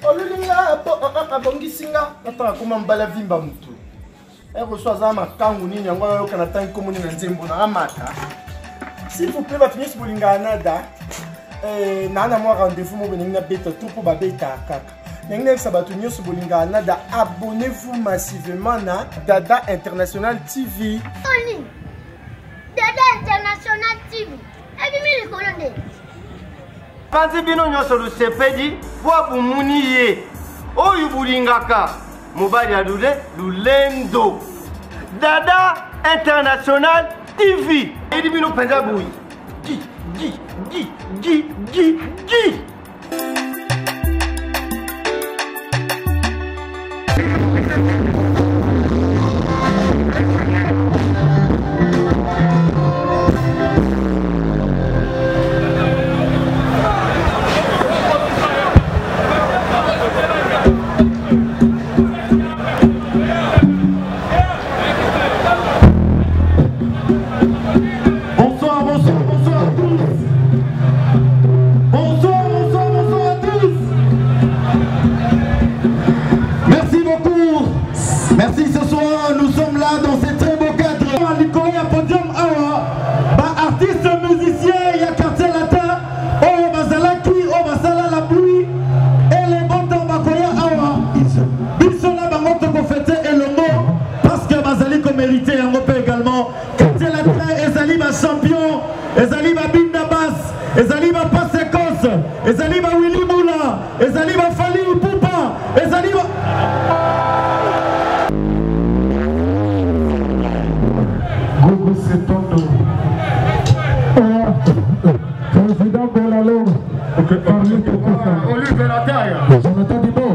Olulinga abongisinga nataka kuma mbala vimba mtu. Reçoit ça ma kangu nini yango yo kana tangi komuni na nzembo na amata. S'il vous plaît batunyi sibolinga nada. Nana moi rendez-vous mo beninga beta tout pour babeta kaka. Nenga sabatunyi sibolinga nada, abonnez-vous massivement na Dada International TV. Oli. Dada International TV. Ebi mi likolonde. Panzi bino nyoso lusepedi kwa bumuni ye. Oyu bulingaka. Mobile ya Lulendo. Dada International TV. Edi bino penza bui. Gi. Merci, ce soir nous sommes là dans ces très beaux cadres. Il y a podium artistes musiciens, il y a quartier latin, oh Bazalaki, oh Basala la pluie, et les bons dans Bakoya Awa. Ils sont là pour fêter et le mot, parce que Bazali comme mérité un peu également. Quartier latin, Ezali ma champion, Ezali ma Binda Bass, Ezali ma Passekos, Ezali ma Willy Moula, Ezali ma Fali Poupa, Ezali ma... Président Bolalo, Olivier Lataille, Jonathan Dibo,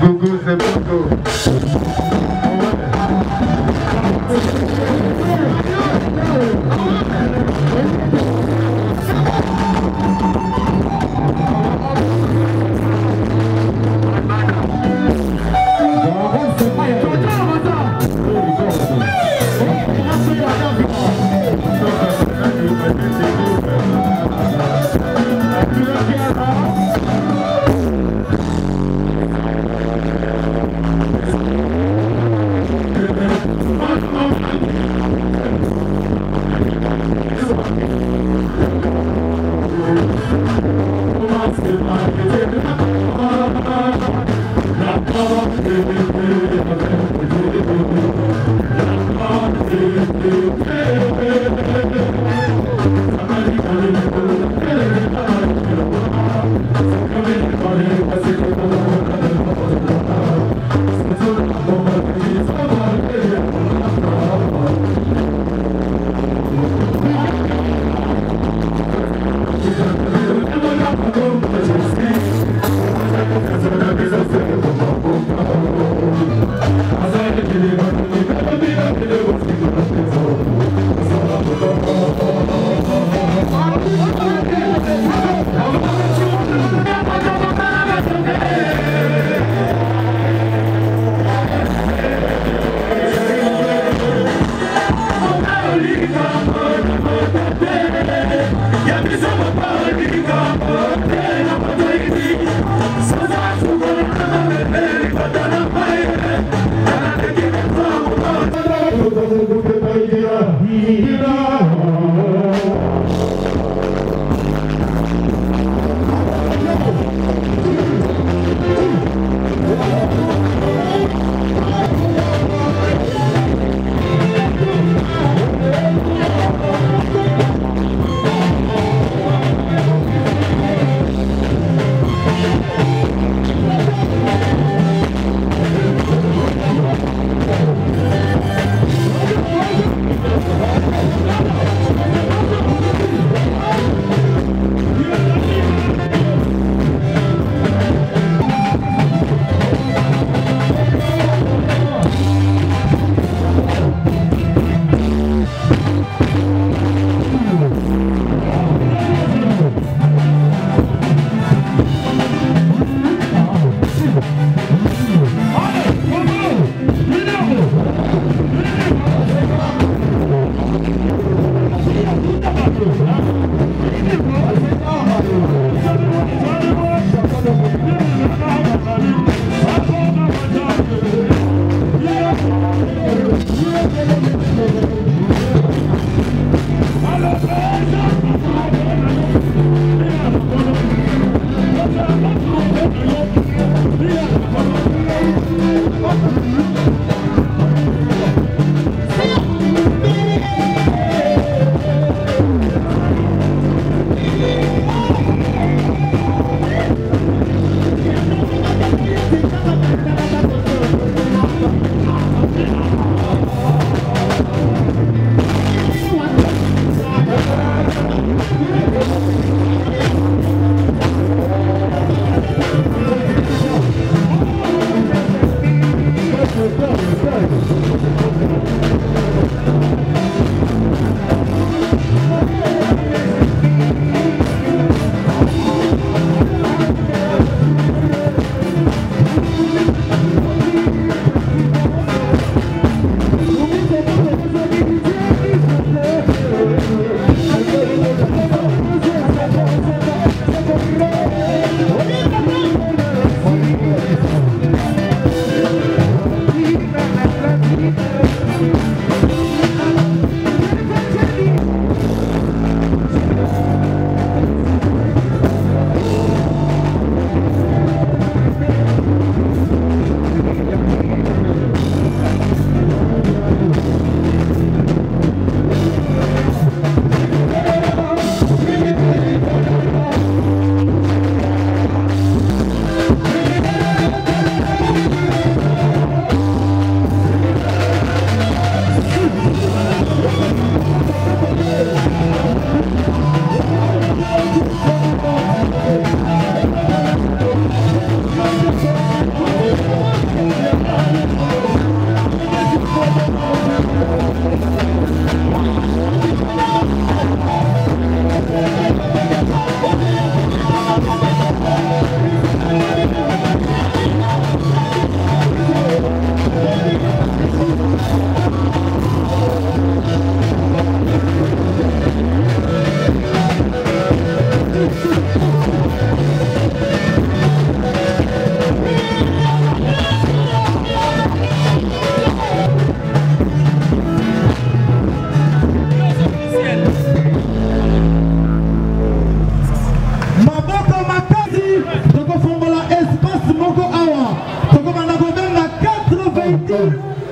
Gogo Zebuto.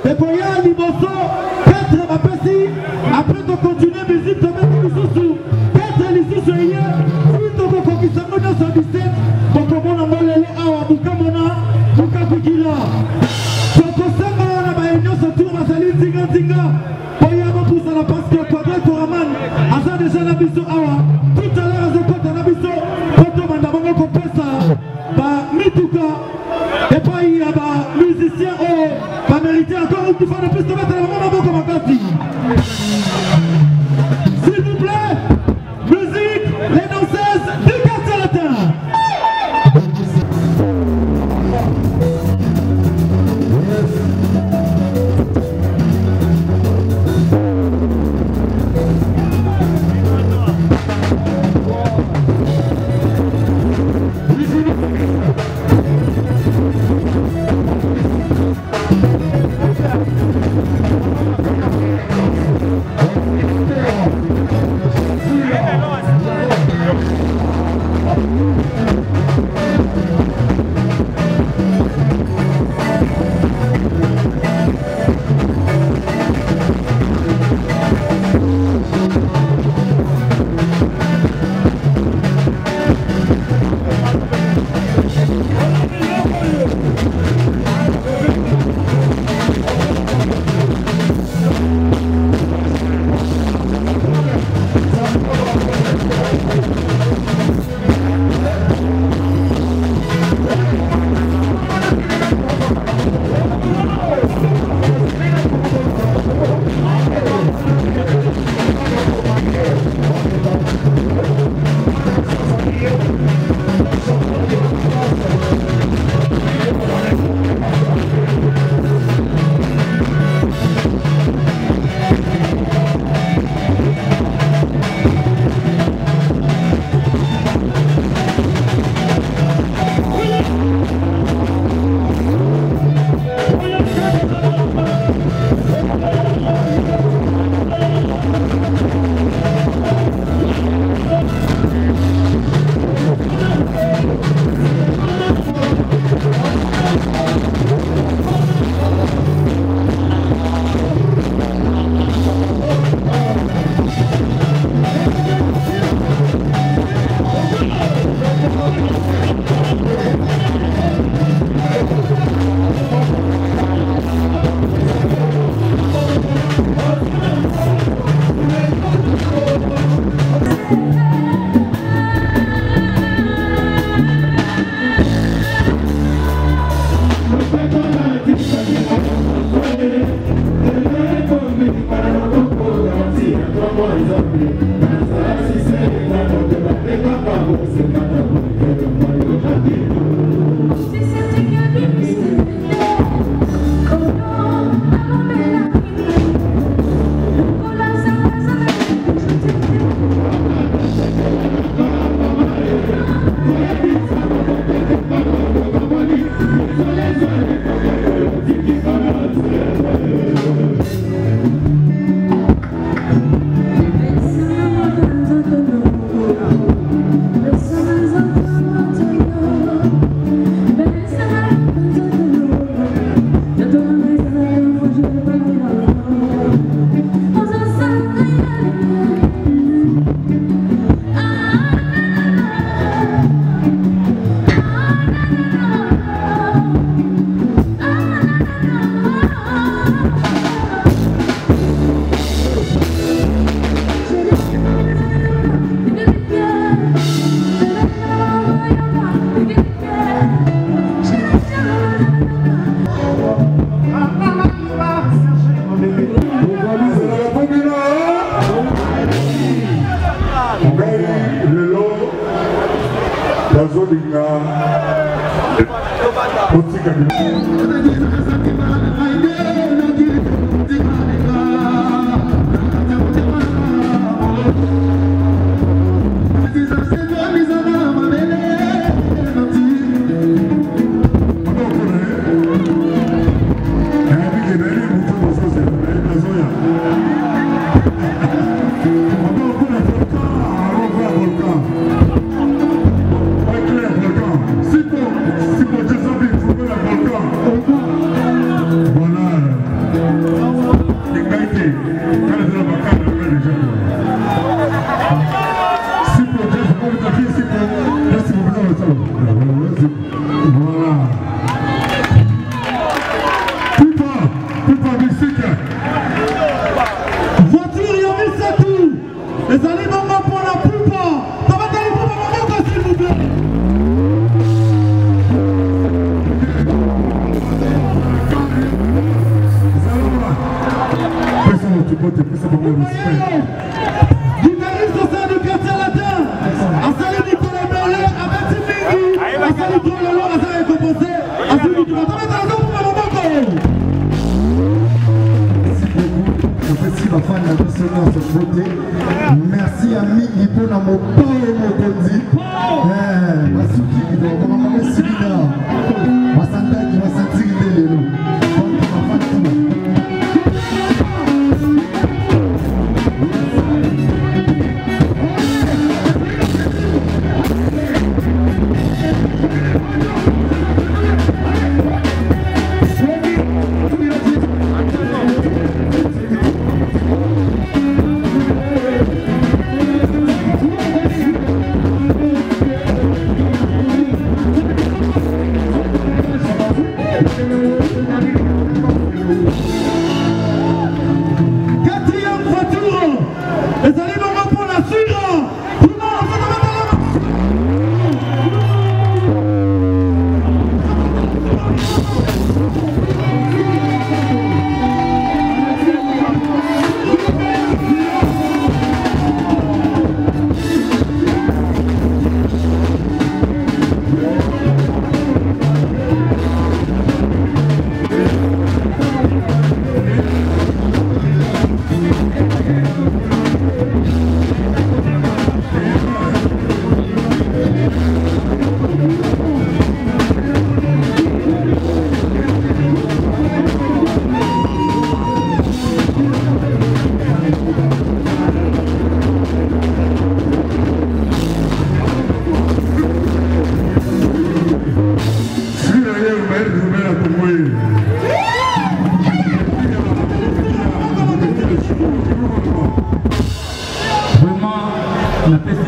Et pour y aller, quatre mapesi, après de continuer musique, de mettre les sous-sous, quatre les sous-sous, si tu veux qu'on puisse amener sur 17, pour qu'on ait un mollet à Bukamona, Bukapikila. Donc, on a une union sur tour, à salir Tinga, pour y aller pour ça, parce que Quadra Koraman, à ça déjà la biso awa, tout à l'heure, à ce côté, la biso, quand on a d'abord qu'on fait ça, bah, Mituka, et pas il y a des musiciens, pas mérité encore une fois de plus de mettre la main comme un gâteau. S'il vous plaît, musique, les danseuses du quartier latin. This is Seigneur cette beauté. Merci à Miki pour la moto Mokondi. Masuki kidogo mama Sibida. Wasantaki wasantiki lelo.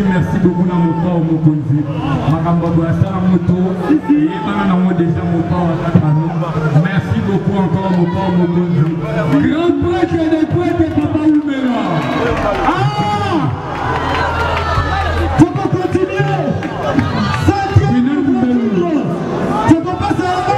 Merci beaucoup à mon père, mon conduit. Merci beaucoup encore mon père, mon conduit. Grand prêtre des prêtres, Papa Oumela. Ah! Faut qu'on continue. Faut qu'on passe à la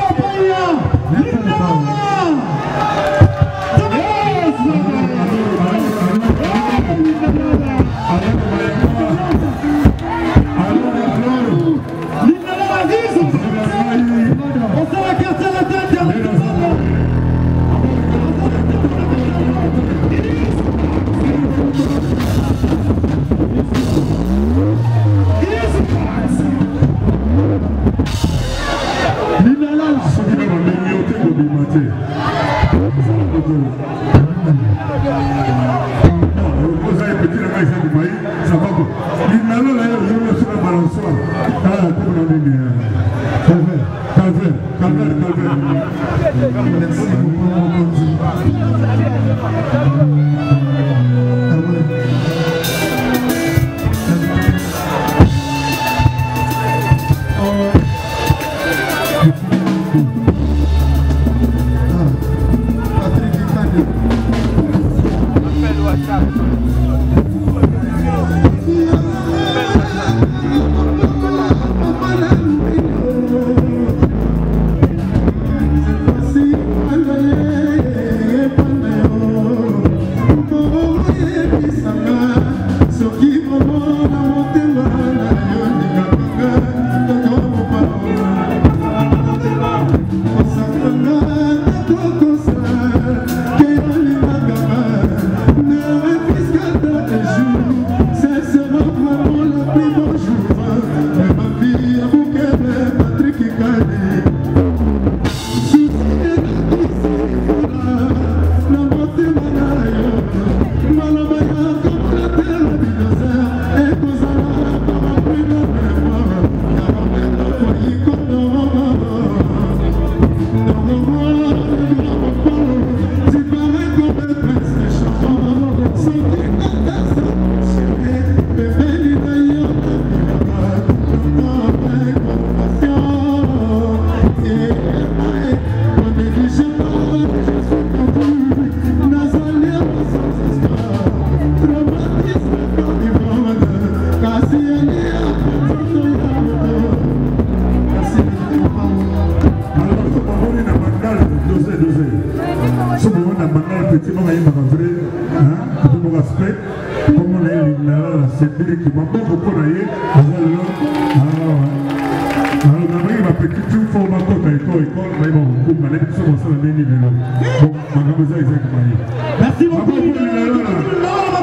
Merci beaucoup.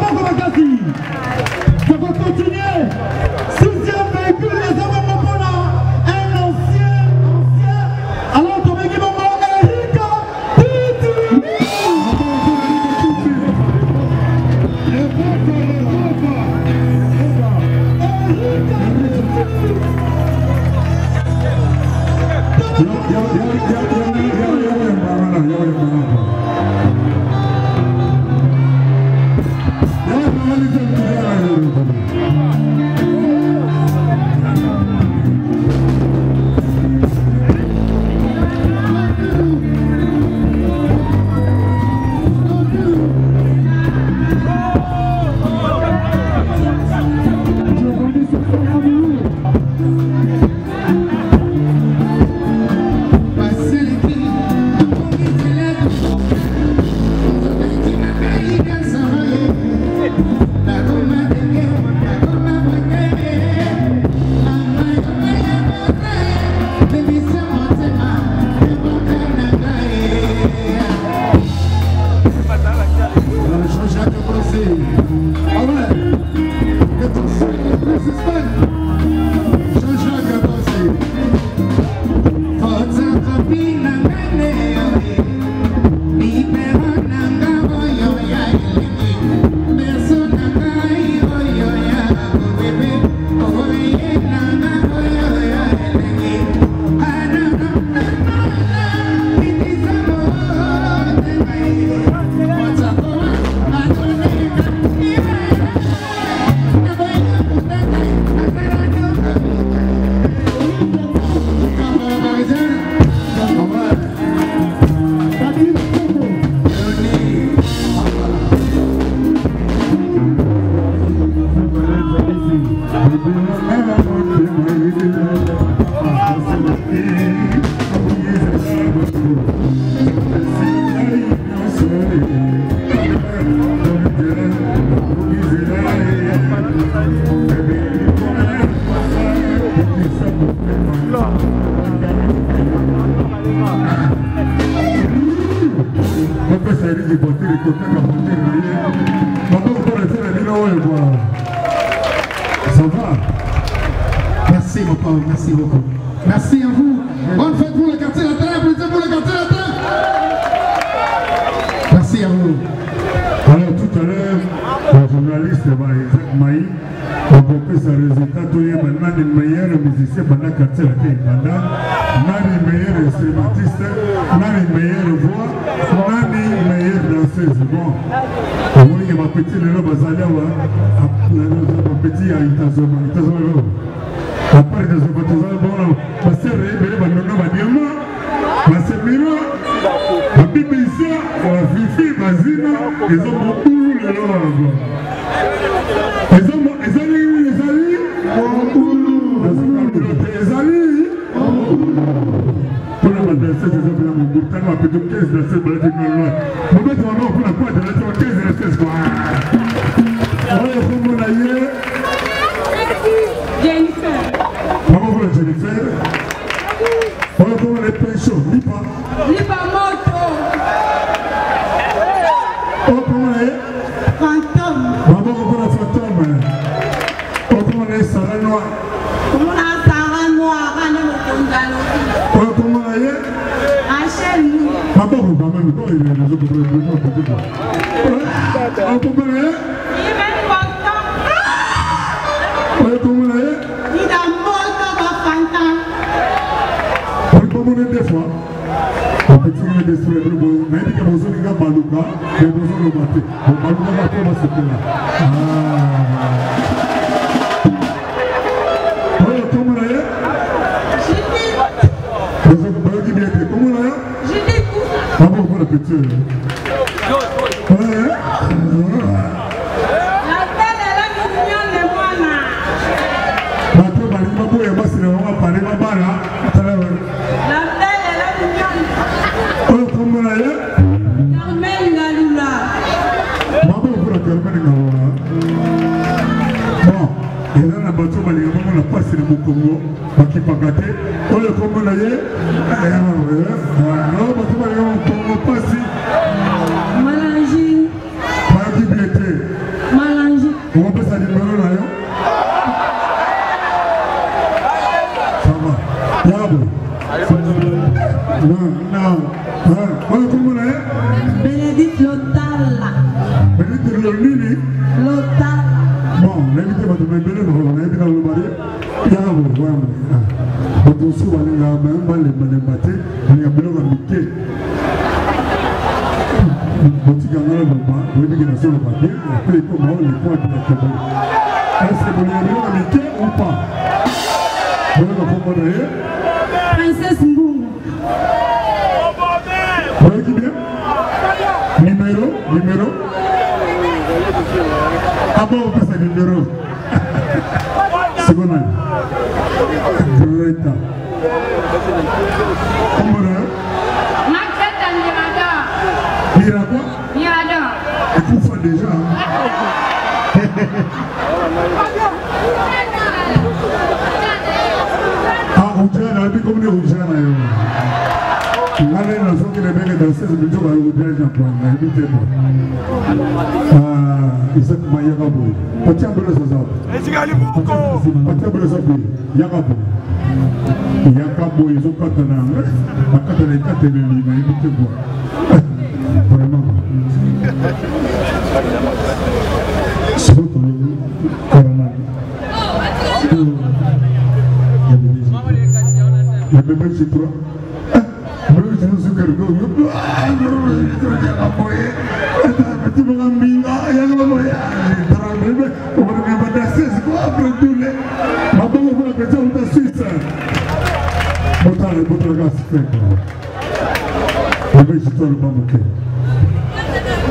Merci mon pauvre, merci beaucoup. Merci à vous. Bonne fête pour le quartier latin, applaudissez pour le quartier latin. Merci à vous. Alors tout à l'heure, le journaliste Isaac Maï a compris ce résultat. Tout le monde est le meilleur musicien dans le quartier latin. Le meilleur instrumentiste, le meilleur voix, le meilleur danseuse. Bon, vous voyez ma petite Lélo Bazalia, ma petite Itazoma. Après de ce baptême, bon, parce que les ballons va dire non, parce que miro, la BBC, la Fifi, Mazina, ils ont beaucoup le logo. Ils pour la madrasa, ils ont bien mon bouton, ma petite caisse de cette balade de loin. Vous mettez vraiment pour la pointe de la caisse de la caisse. Alors, il faut mon aïe. Maman vous la Jennifer. On va voir les pensions. Lipa. Lipa moto. On va voir les fantômes. Maman vous voit la fantôme. On va voir les Sarah Noire. Comment la Sarah Noire a le condamné. On va voir les Rachel. Maman vous va même pas il est les autres problèmes peut-être. On va voir les Il est content. On va voir les des fois, on peut tirer des souhaits, mais il y a besoin de Balouka, il y a besoin de Baté. Donc Balouka va pas se faire là. Oui, comment on est? Comment on est? Je t'écoute. Ah bon, voilà, petit. La telle est la mignonne de moi là. La telle est la mignonne de moi là. On a passé le Congo, qui pagate. On le Congo là, on passe. Malangi. Malangi. On va passer à numéro là. Ça va. Yabo. Non. On le Congo là. Bénédicte Lotala. Bénédicte Lolini. Lotala. Bon, l'invité va te mettre le on a été dans le mari. Princesse Mbou. Numéro. Ah bon, on passe à numéro. Seconde. Greta. Mira quoi? Et pour faire déjà. Ah, Oujana, elle est comme les Oujana. Allez, nous sommes les mecs dans 16 minutes, on va vous dire un point. Isaac Mayagabo. Patia Brezazab. Patia Brezabou. Yagabo. Yagabo, ils ont katana. Katana, katana, invité moi. Vraiment. C'est votre Corona. Il y a bébé chez toi.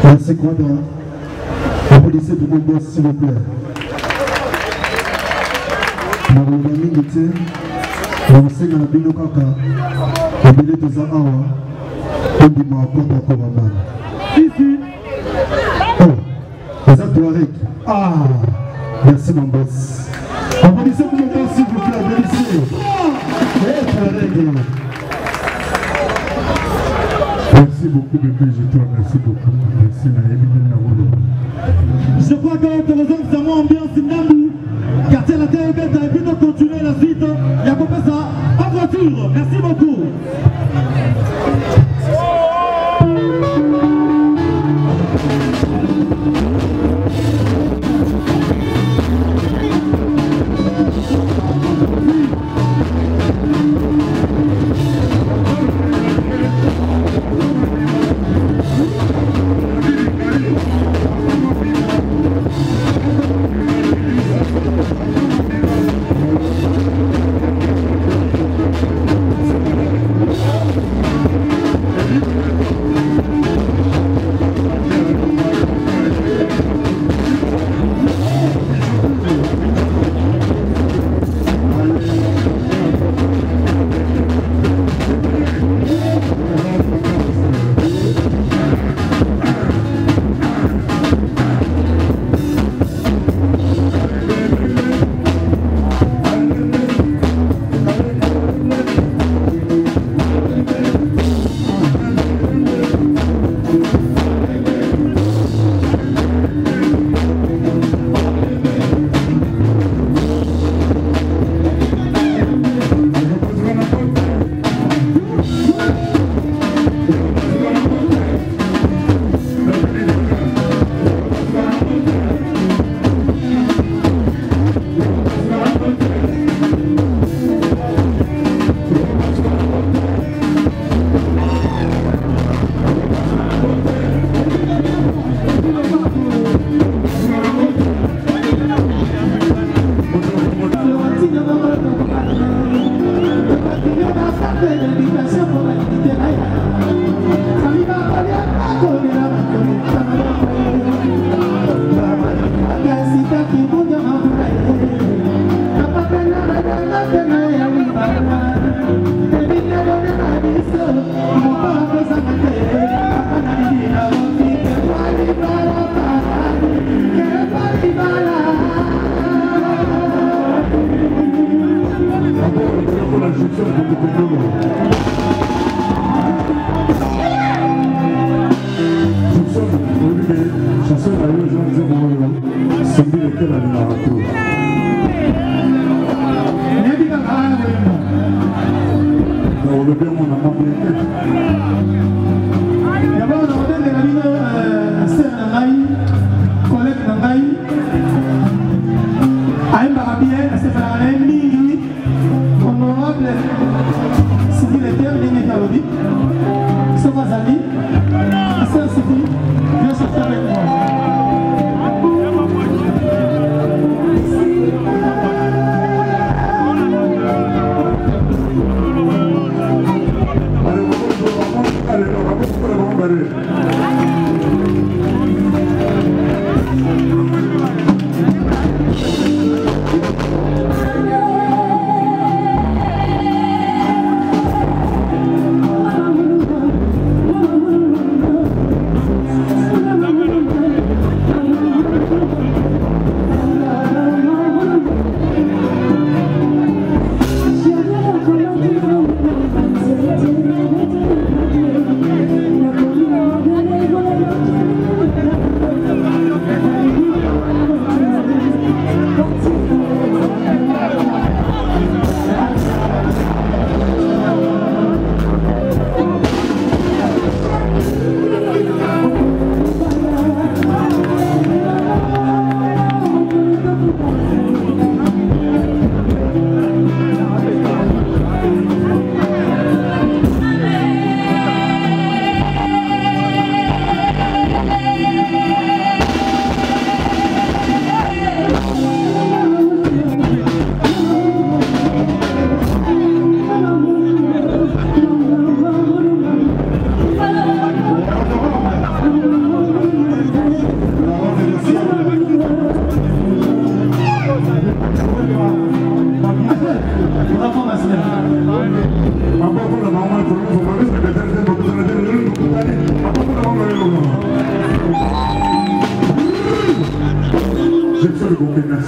Merci Quadra. Applaudissez tout le monde s'il vous plaît. On na bino kaka ebele toza awa ondima akota korama ici oh eza Touareg. Ah merci mon boss, applaudissez pour mon boss s'il vous plaît, applaudissez. Touareg. Merci beaucoup bébé, je te remercie beaucoup. Merci na. Je crois que nous avons ambiance Ndambu quartier la terre et puis de continuer la suite. Il y a pas ça en voiture. Merci beaucoup. Aïe, Barabien, c'est pas la même ligne.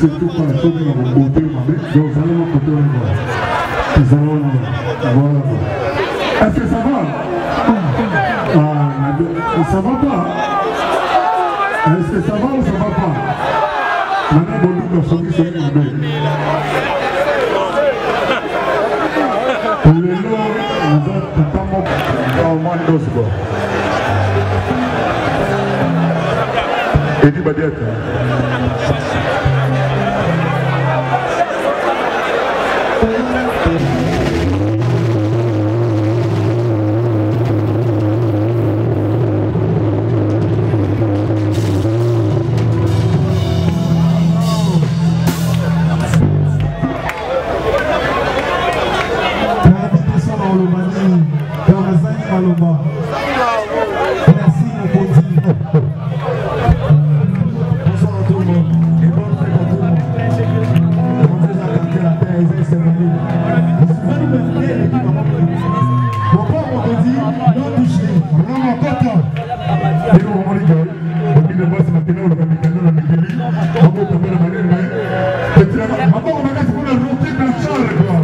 Surtout pas la commune à mon beauté, ma mère, donc vous allez m'en côté est-ce que ça va? Ça va pas? Est-ce que ça va ou ça va pas? Maintenant, bon, nous, nous sommes ici, ma mère. Le lot, nous avons au moins deux secondes. Et dit Badiaka. Merci mon petit. Bonsoir à tout le monde et bonne fête à tout le monde. Comment vous avez la terre et c'est venu. Je suis venu me faire et puis maman me dit. Mon père m'a dit, non touché, vraiment content. Et nous on rigole. On dit le boss maintenant on va mettre dans la migili. On va tomber la manière mais. Et puis maman on va mettre pour la route de la charge quoi.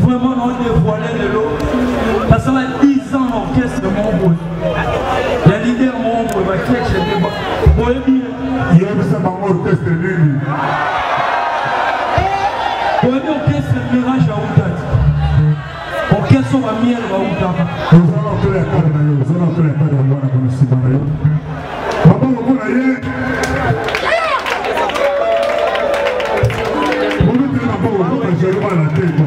Vraiment, on dévoilait de l'eau. Parce que ça va 10 ans l'orchestre de mon boy. Il y a l'idée de mon boy, il va créer chez les bois. Il y a ça dans mon orchestre lui. Bohémie orchestre mirage à Outat. Orchestre va miel à Outat. Nous allons faire la carte d'ailleurs. Nous allons faire la carte d'ailleurs. Nous allons faire la carte d'ailleurs. Papa, vous voyez? Je vais la tête.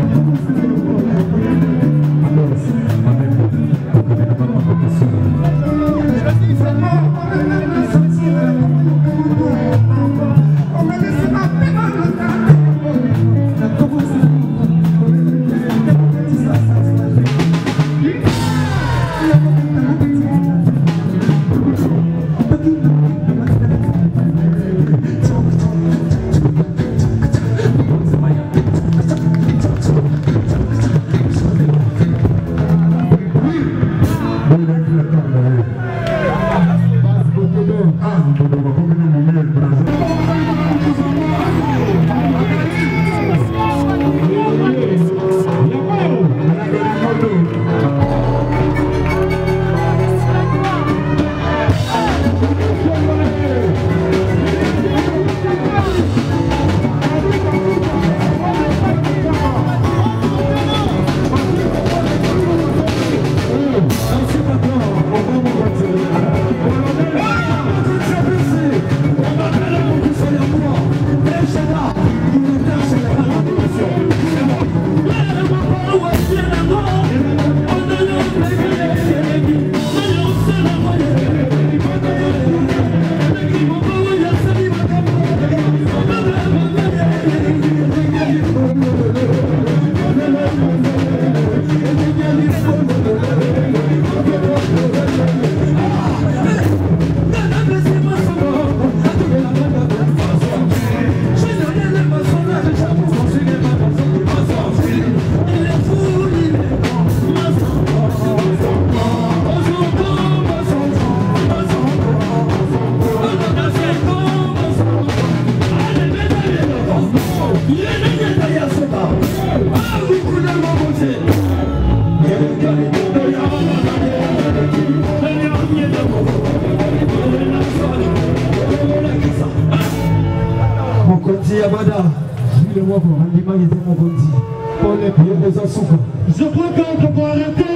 Je crois qu'on peut arrêter.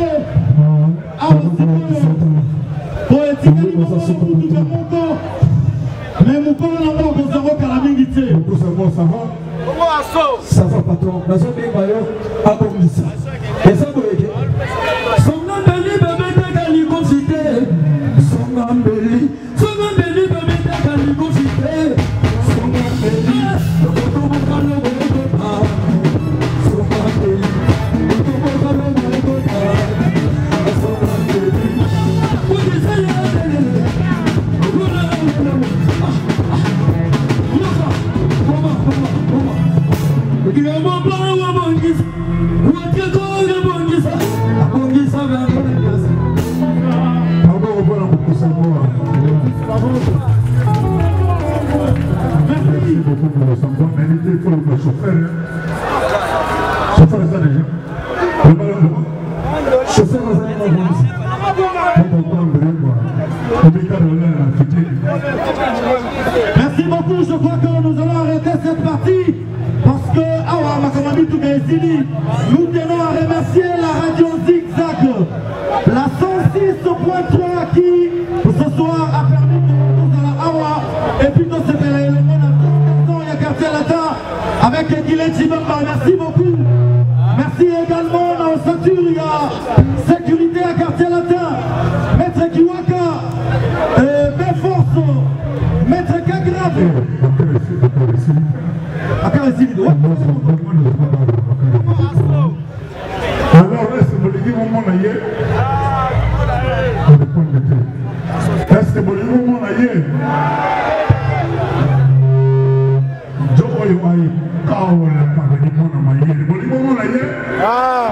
Pour être mais mon père n'a pas besoin de la minute. Ça va, patron. La zone est maillot à Bongissa. Et ça peut aider. Son embelli, bébé, t'as qu'à lui consulter. Son embelli, bébé, t'as qu'à lui consulter. Son embelli, merci beaucoup, je crois que nous allons arrêter cette partie parce que nous tenons à remercier la radio Zigzag, la 106.3 qui ce soir a permis de nous à la Awa et puis de ce élément il y a quartier latin avec Guillet Chibamba. Merci beaucoup. Merci également dans le ceinture, il y a sécurité à quartier latin, Maître Kiwaka, Belforce, Maître Kagrave. Alors, est-ce que vous mon aïe? Est-ce que vous mon aïe? Je vois aïe. Kaola, pas de mon aïe. Vous mon aïe? Ah,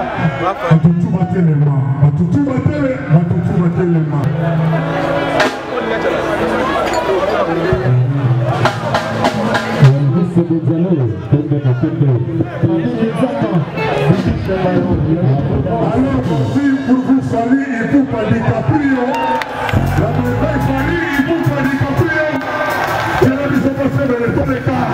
tout va tellement. Tout va tellement. Alors, pour vous saluer, il faut pas DiCaprio. La médaille famille, il faut pas DiCaprio. C'est la mise en place de l'état des cas.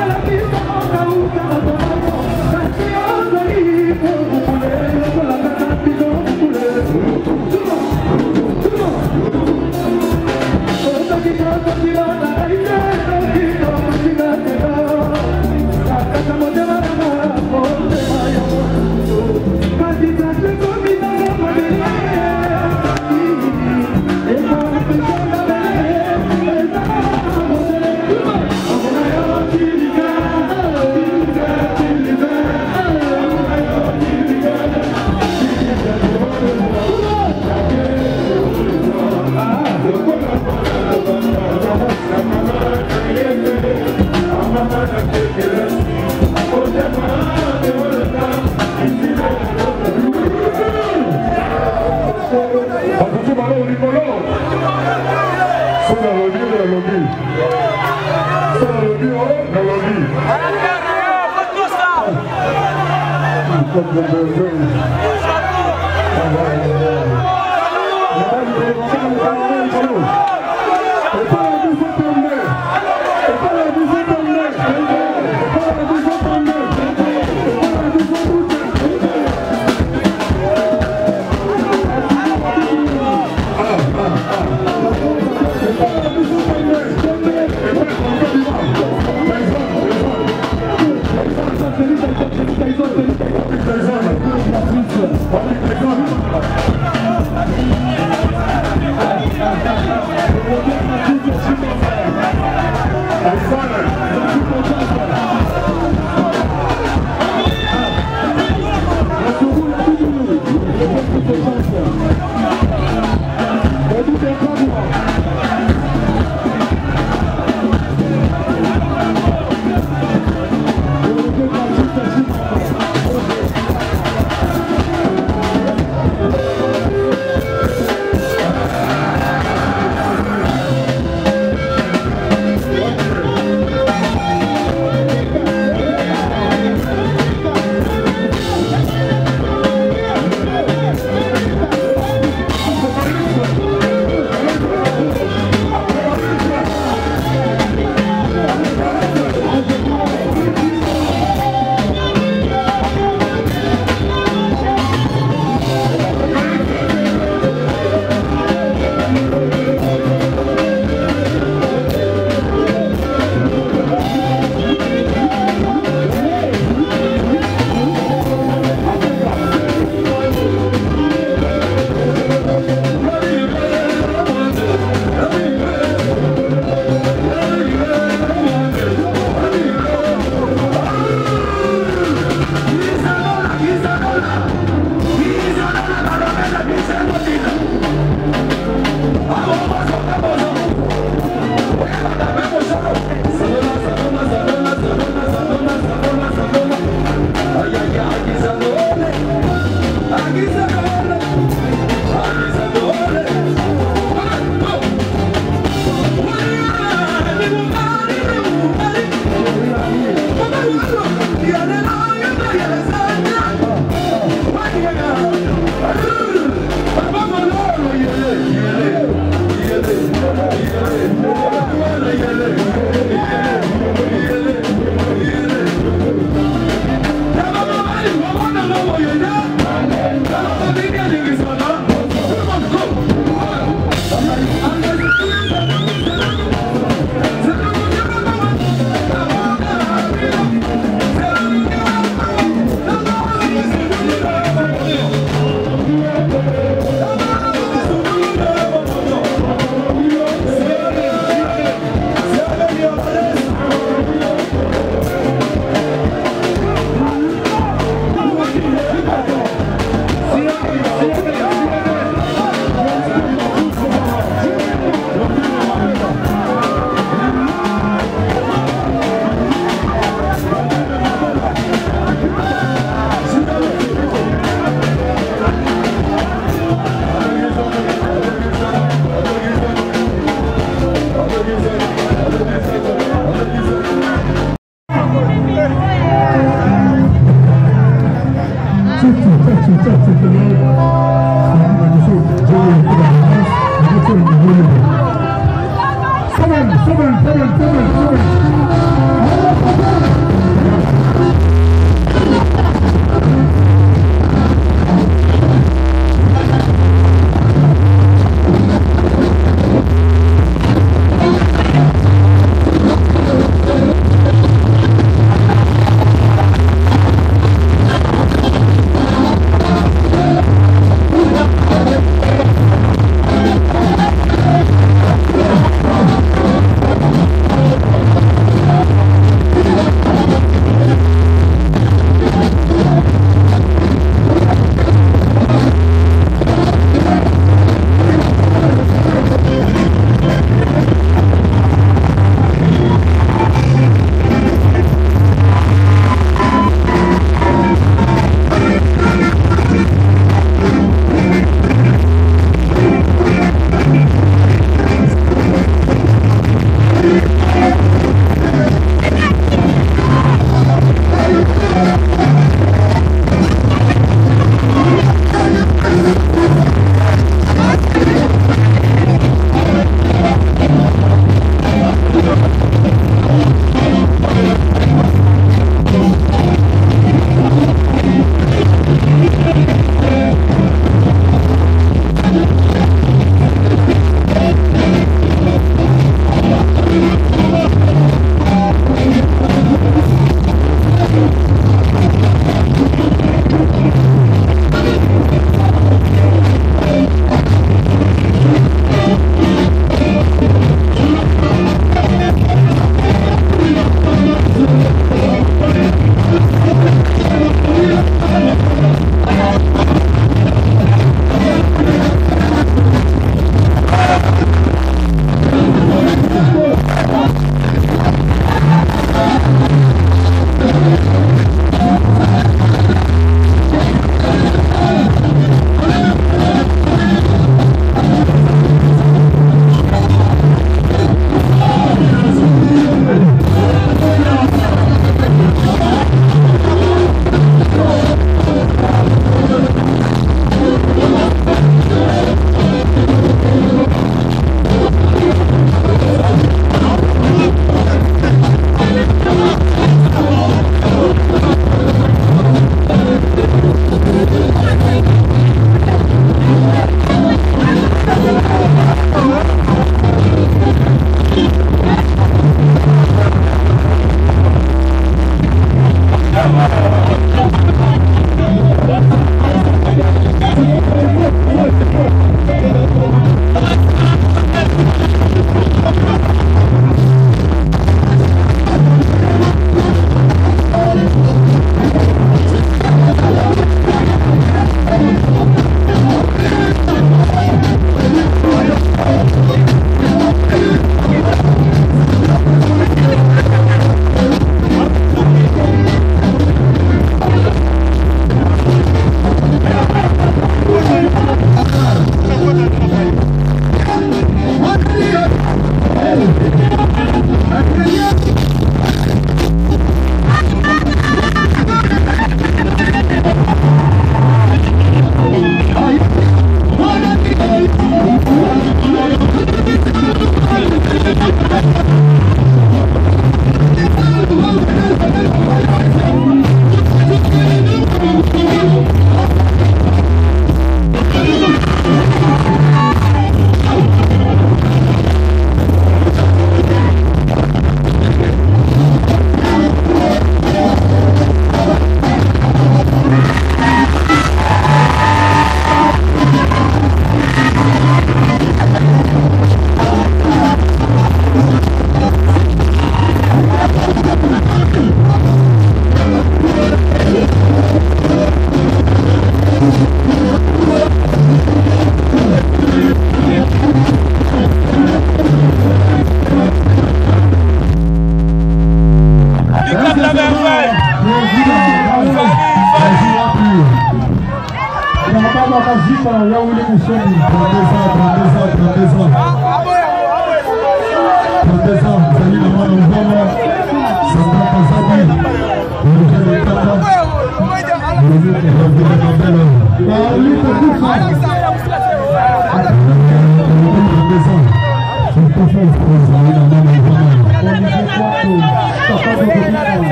La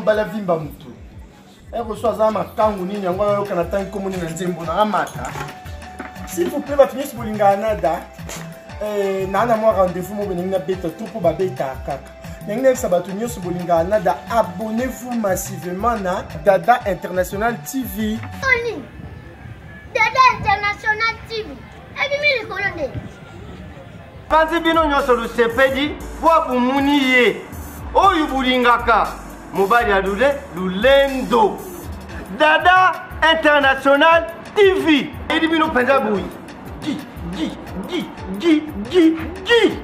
mbala vimba mtu reçoit za makangu nini yango yoka na tanki komuni na nzembo na amata s'il vous plaît bato nyonso bolingaka nada naana mwa rendez-vous mo beningi na beta to mpo babetaka kaka ndenge nayebisa bato nyonso bolingaka nada abonnez-vous massivement na Dada International TV. Dada International TV ebimi likolo nde panzi bino nyonso lusepedi po abumuni ye oyo bolingaka mobali ya lulendo Dada International TV. Edi bino penza boyi. Gi.